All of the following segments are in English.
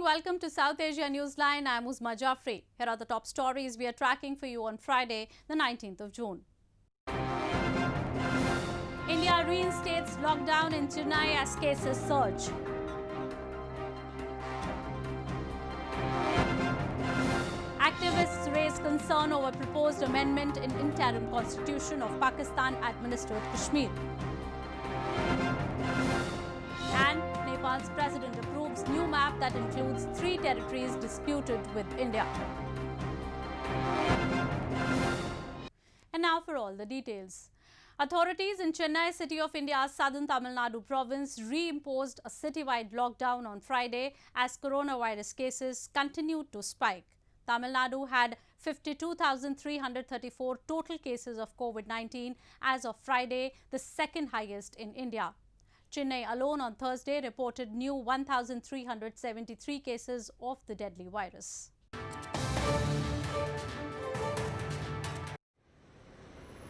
evening. Welcome to South Asia Newsline. I'm Uzma Jafri. Here are the top stories we are tracking for you on Friday, the 19th of June. India reinstates lockdown in Chennai as cases surge. Activists raise concern over proposed amendment in interim constitution of Pakistan-administered Kashmir. And Nepal's president approves new map that includes 3 territories disputed with India. And now for all the details. Authorities in Chennai, city of India's southern Tamil Nadu province, reimposed a citywide lockdown on Friday as coronavirus cases continued to spike. Tamil Nadu had 52,334 total cases of COVID-19 as of Friday, the second highest in India. Chennai alone on Thursday reported new 1,373 cases of the deadly virus.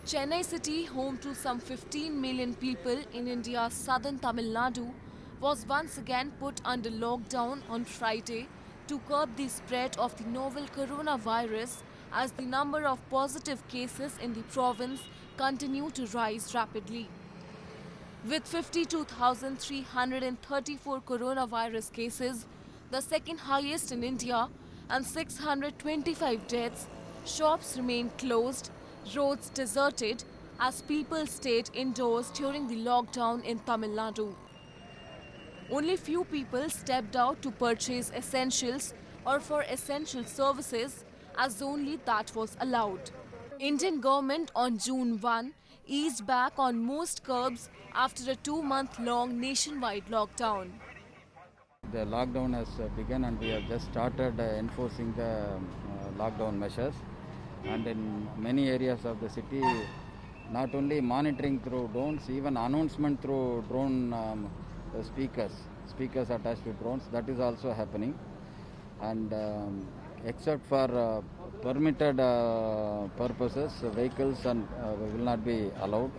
Chennai city, home to some 15 million people in India's southern Tamil Nadu, was once again put under lockdown on Friday to curb the spread of the novel coronavirus as the number of positive cases in the province continue to rise rapidly. With 52,334 coronavirus cases, the second highest in India, and 625 deaths, shops remained closed, roads deserted as people stayed indoors during the lockdown in Tamil Nadu. Only few people stepped out to purchase essentials or for essential services, as only that was allowed. Indian government on June 1 eased back on most curbs after a 2-month-long nationwide lockdown. The lockdown has begun and we have just started enforcing the lockdown measures. And in many areas of the city, not only monitoring through drones, even announcement through drone speakers attached to drones, that is also happening. And except for permitted purposes, vehicles will not be allowed.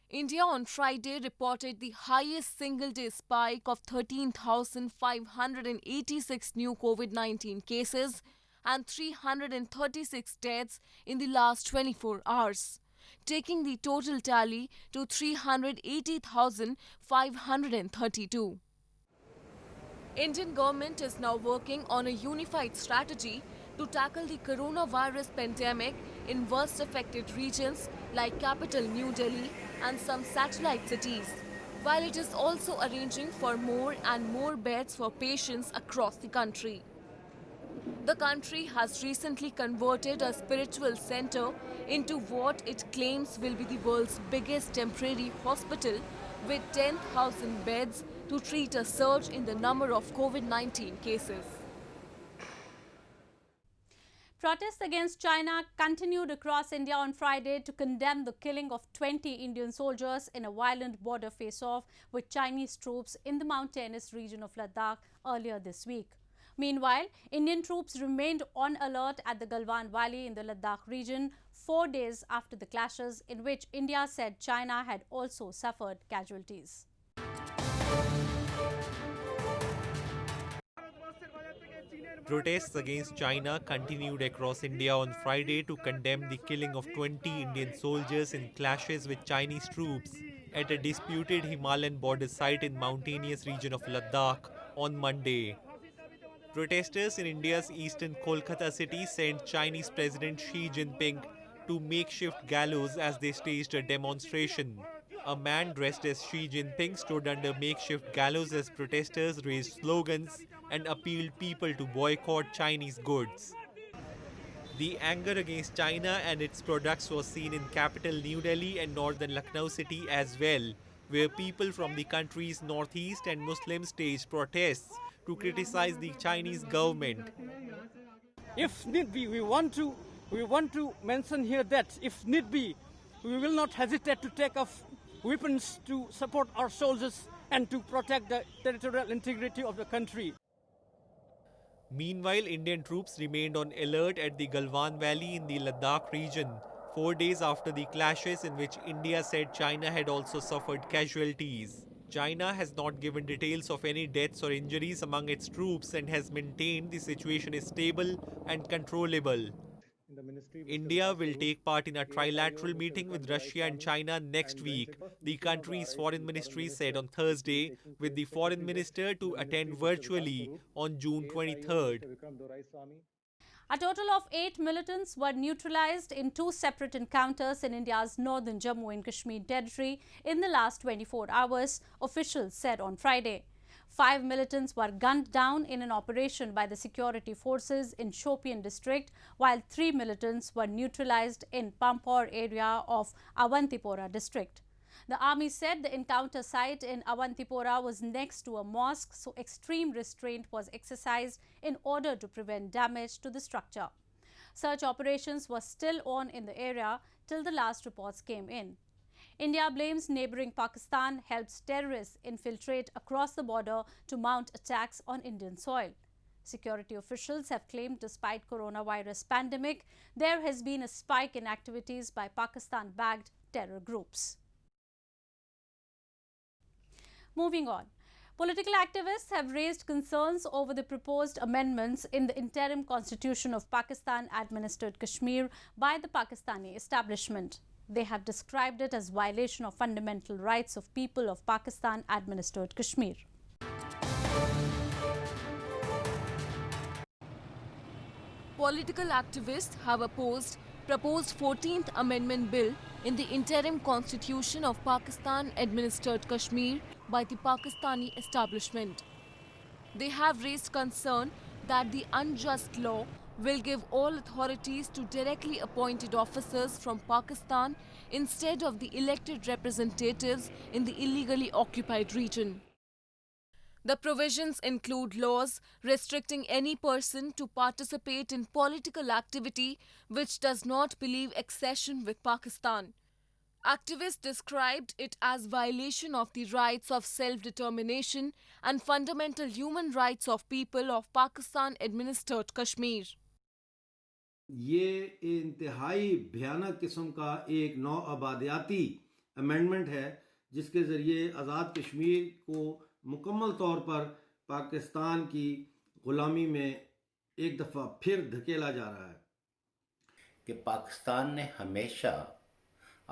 India on Friday reported the highest single-day spike of 13,586 new COVID-19 cases and 336 deaths in the last 24 hours, taking the total tally to 380,532. Indian government is now working on a unified strategy to tackle the coronavirus pandemic in worst affected regions like capital New Delhi and some satellite cities, while it is also arranging for more and more beds for patients across the country. The country has recently converted a spiritual center into what it claims will be the world's biggest temporary hospital with 10,000 beds to treat a surge in the number of COVID-19 cases. Protests against China continued across India on Friday to condemn the killing of 20 Indian soldiers in a violent border face-off with Chinese troops in the mountainous region of Ladakh earlier this week. Meanwhile, Indian troops remained on alert at the Galwan Valley in the Ladakh region 4 days after the clashes in which India said China had also suffered casualties. Protests against China continued across India on Friday to condemn the killing of 20 Indian soldiers in clashes with Chinese troops at a disputed Himalayan border site in mountainous region of Ladakh on Monday. Protesters in India's eastern Kolkata city sent Chinese President Xi Jinping to makeshift gallows as they staged a demonstration. A man dressed as Xi Jinping stood under makeshift gallows as protesters raised slogans and appealed people to boycott Chinese goods. The anger against China and its products was seen in capital New Delhi and northern Lucknow city as well, where people from the country's northeast and Muslims staged protests to criticize the Chinese government. If need be, we want to mention here that if need be, we will not hesitate to take off weapons to support our soldiers and to protect the territorial integrity of the country. Meanwhile, Indian troops remained on alert at the Galwan Valley in the Ladakh region 4 days after the clashes in which India said China had also suffered casualties. China has not given details of any deaths or injuries among its troops and has maintained the situation is stable and controllable. India will take part in a trilateral meeting with Russia and China next week, the country's foreign ministry said on Thursday, with the foreign minister to attend virtually on June 23rd. A total of 8 militants were neutralized in 2 separate encounters in India's northern Jammu and Kashmir territory in the last 24 hours, officials said on Friday. 5 militants were gunned down in an operation by the security forces in Shopian district, while 3 militants were neutralized in Pampore area of Avantipora district. The army said the encounter site in Avantipora was next to a mosque, so extreme restraint was exercised in order to prevent damage to the structure. Search operations were still on in the area till the last reports came in. India blames neighboring Pakistan helps terrorists infiltrate across the border to mount attacks on Indian soil. Security officials have claimed despite coronavirus pandemic, there has been a spike in activities by Pakistan-backed terror groups. Moving on. Political activists have raised concerns over the proposed amendments in the interim constitution of Pakistan-administered Kashmir by the Pakistani establishment. They have described it as violation of fundamental rights of people of Pakistan-administered Kashmir. Political activists have opposed proposed 14th Amendment Bill in the interim constitution of Pakistan-administered Kashmir by the Pakistani establishment. They have raised concern that the unjust law will give all authorities to directly appointed officers from Pakistan instead of the elected representatives in the illegally occupied region. The provisions include laws restricting any person to participate in political activity which does not believe accession with Pakistan. Activists described it as violation of the rights of self-determination and fundamental human rights of people of Pakistan-administered Kashmir. ये इंतहाई भयानक किस्म का एक नौ आबादियाती amendment है जिसके ज़रिए आज़ाद कश्मीर को मुकम्मल तौर पर पाकिस्तान की ग़ुलामी में एक दफ़ा फिर धकेला जा रहा है कि पाकिस्तान ने हमेशा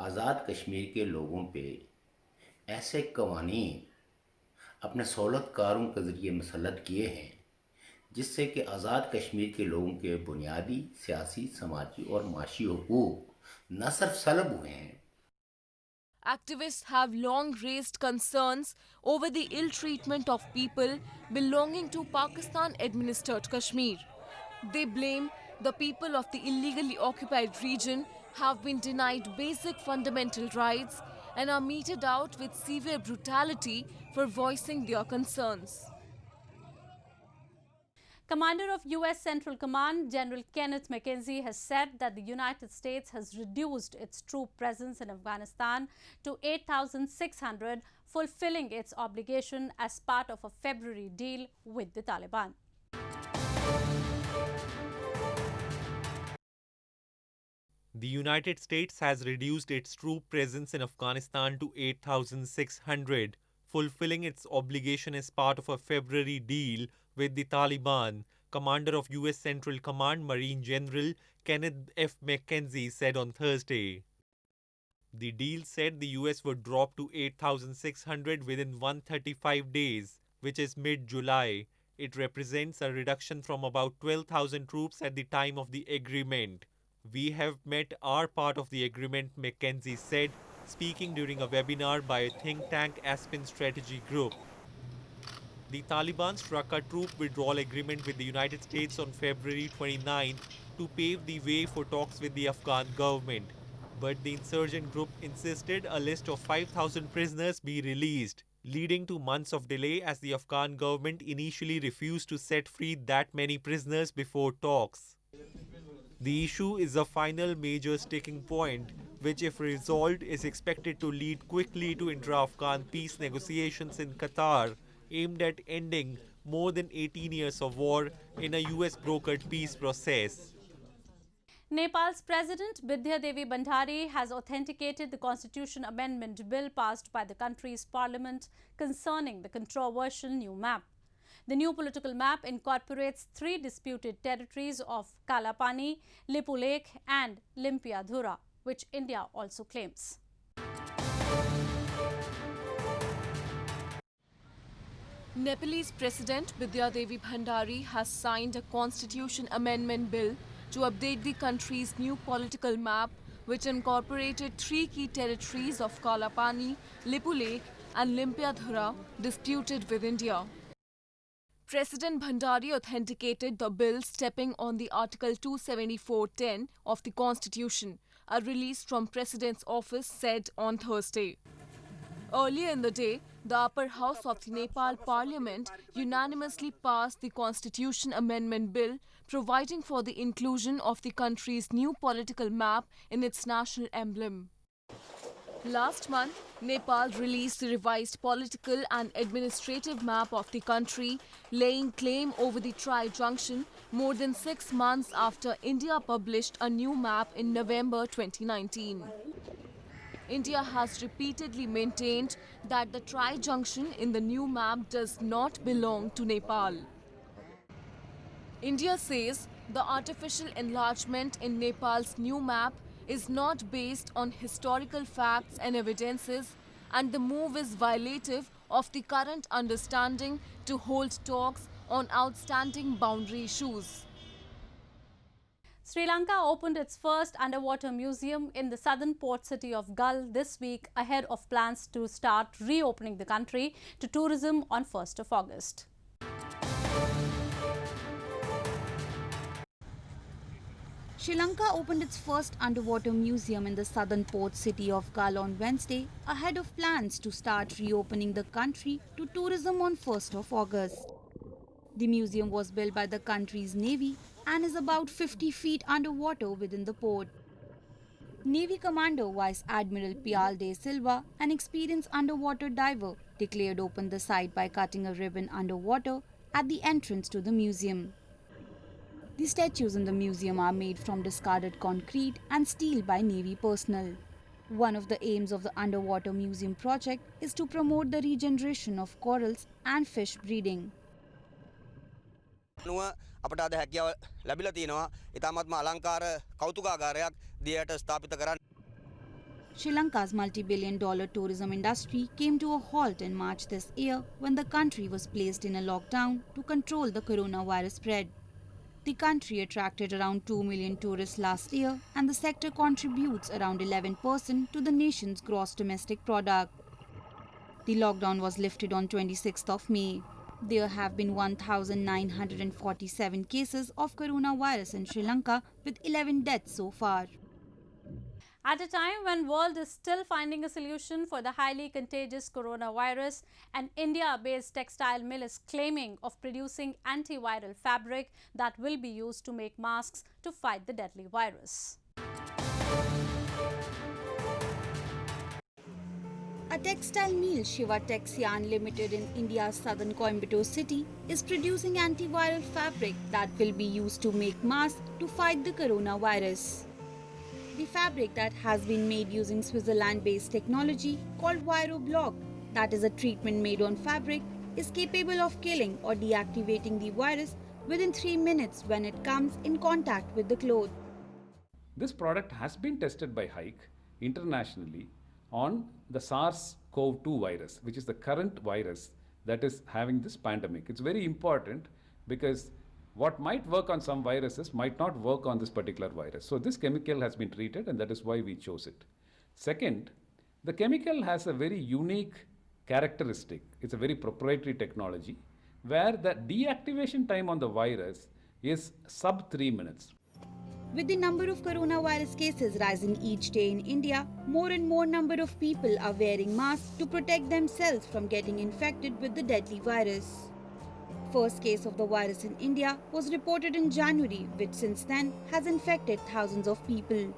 आज़ाद कश्मीर के लोगों पे ऐसे कवानीन अपने सहूलतकारों के ज़रिए मुसल्लत किए हैं जिससे कि आज़ाद कश्मीर के लोगों के बुनियादी सियासी, समाजी और माशी हुकूक न सिर्फ सलब हुए हैं. Activists have long raised concerns over the ill treatment of people belonging to Pakistan-administered Kashmir. They blame the people of the illegally occupied region have been denied basic fundamental rights and are meted out with severe brutality for voicing their concerns. Commander of U.S. Central Command, General Kenneth McKenzie, has said that the United States has reduced its troop presence in Afghanistan to 8,600, fulfilling its obligation as part of a February deal with the Taliban. The United States has reduced its troop presence in Afghanistan to 8,600, fulfilling its obligation as part of a February deal with the Taliban, Commander of U.S. Central Command Marine General Kenneth F. McKenzie said on Thursday. The deal said the U.S. would drop to 8,600 within 135 days, which is mid-July. It represents a reduction from about 12,000 troops at the time of the agreement. We have met our part of the agreement, McKenzie said, speaking during a webinar by a think tank Aspen Strategy Group. The Taliban struck a troop withdrawal agreement with the United States on February 29 to pave the way for talks with the Afghan government. But the insurgent group insisted a list of 5,000 prisoners be released, leading to months of delay as the Afghan government initially refused to set free that many prisoners before talks. The issue is a final major sticking point, which if resolved is expected to lead quickly to intra-Afghan peace negotiations in Qatar, aimed at ending more than 18 years of war in a US-brokered peace process. Nepal's President Bidya Devi Bhandari has authenticated the Constitution Amendment Bill passed by the country's parliament concerning the controversial new map. The new political map incorporates 3 disputed territories of Kalapani, Lipulekh and Limpiadhura, which India also claims. Nepalese President Bidya Devi Bhandari has signed a constitution amendment bill to update the country's new political map, which incorporated 3 key territories of Kalapani, Lipulekh and Limpiadhura disputed with India. President Bhandari authenticated the bill stepping on the Article 274(10) of the Constitution, a release from President's office said on Thursday. Earlier in the day, the upper house of the Nepal Parliament unanimously passed the Constitution Amendment Bill, providing for the inclusion of the country's new political map in its national emblem. Last month, Nepal released the revised political and administrative map of the country, laying claim over the tri-junction more than 6 months after India published a new map in November 2019. India has repeatedly maintained that the tri-junction in the new map does not belong to Nepal. India says the artificial enlargement in Nepal's new map is not based on historical facts and evidences, and the move is violative of the current understanding to hold talks on outstanding boundary issues. Sri Lanka opened its first underwater museum in the southern port city of Gull this week ahead of plans to start reopening the country to tourism on 1st of August. Sri Lanka opened its first underwater museum in the southern port city of Gull on Wednesday ahead of plans to start reopening the country to tourism on 1st of August. The museum was built by the country's navy and is about 50 feet underwater within the port. Navy Commander Vice Admiral Pial de Silva, an experienced underwater diver, declared open the site by cutting a ribbon underwater at the entrance to the museum. The statues in the museum are made from discarded concrete and steel by Navy personnel. One of the aims of the underwater museum project is to promote the regeneration of corals and fish breeding. අපට අද හැකියාව ලැබිලා තියෙනවා ඊටාත්ම අලංකාර කෞතුකාගාරයක් දියට ස්ථාපිත කරන්න. Sri Lanka's multi-billion-dollar tourism industry came to a halt in March this year when the country was placed in a lockdown to control the coronavirus spread. The country attracted around 2 million tourists last year, and the sector contributes around 11% to the nation's gross domestic product. The lockdown was lifted on 26th of May. There have been 1,947 cases of coronavirus in Sri Lanka, with 11 deaths so far. At a time when the world is still finding a solution for the highly contagious coronavirus, an India-based textile mill is claiming of producing antiviral fabric that will be used to make masks to fight the deadly virus. A textile mill, Shiva Texyan Limited in India's southern Coimbatore city, is producing antiviral fabric that will be used to make masks to fight the coronavirus. The fabric that has been made using Switzerland-based technology called ViroBlock, that is a treatment made on fabric, is capable of killing or deactivating the virus within 3 minutes when it comes in contact with the cloth. This product has been tested by HIKE internationally on the SARS-CoV-2 virus, which is the current virus that is having this pandemic. It's very important because what might work on some viruses might not work on this particular virus. So this chemical has been treated, and that is why we chose it. Second, the chemical has a very unique characteristic. It's a very proprietary technology where the deactivation time on the virus is sub 3 minutes. With the number of coronavirus cases rising each day in India, more and more number of people are wearing masks to protect themselves from getting infected with the deadly virus. First case of the virus in India was reported in January, which since then has infected thousands of people.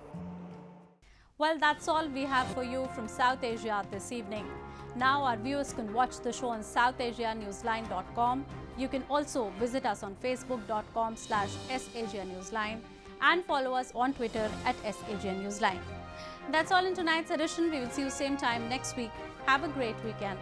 Well, that's all we have for you from South Asia this evening. Now our viewers can watch the show on southasianewsline.com. You can also visit us on facebook.com/SAsiaNewsline. and follow us on Twitter at SAJ Newsline. That's all in tonight's edition. We will see you same time next week. Have a great weekend.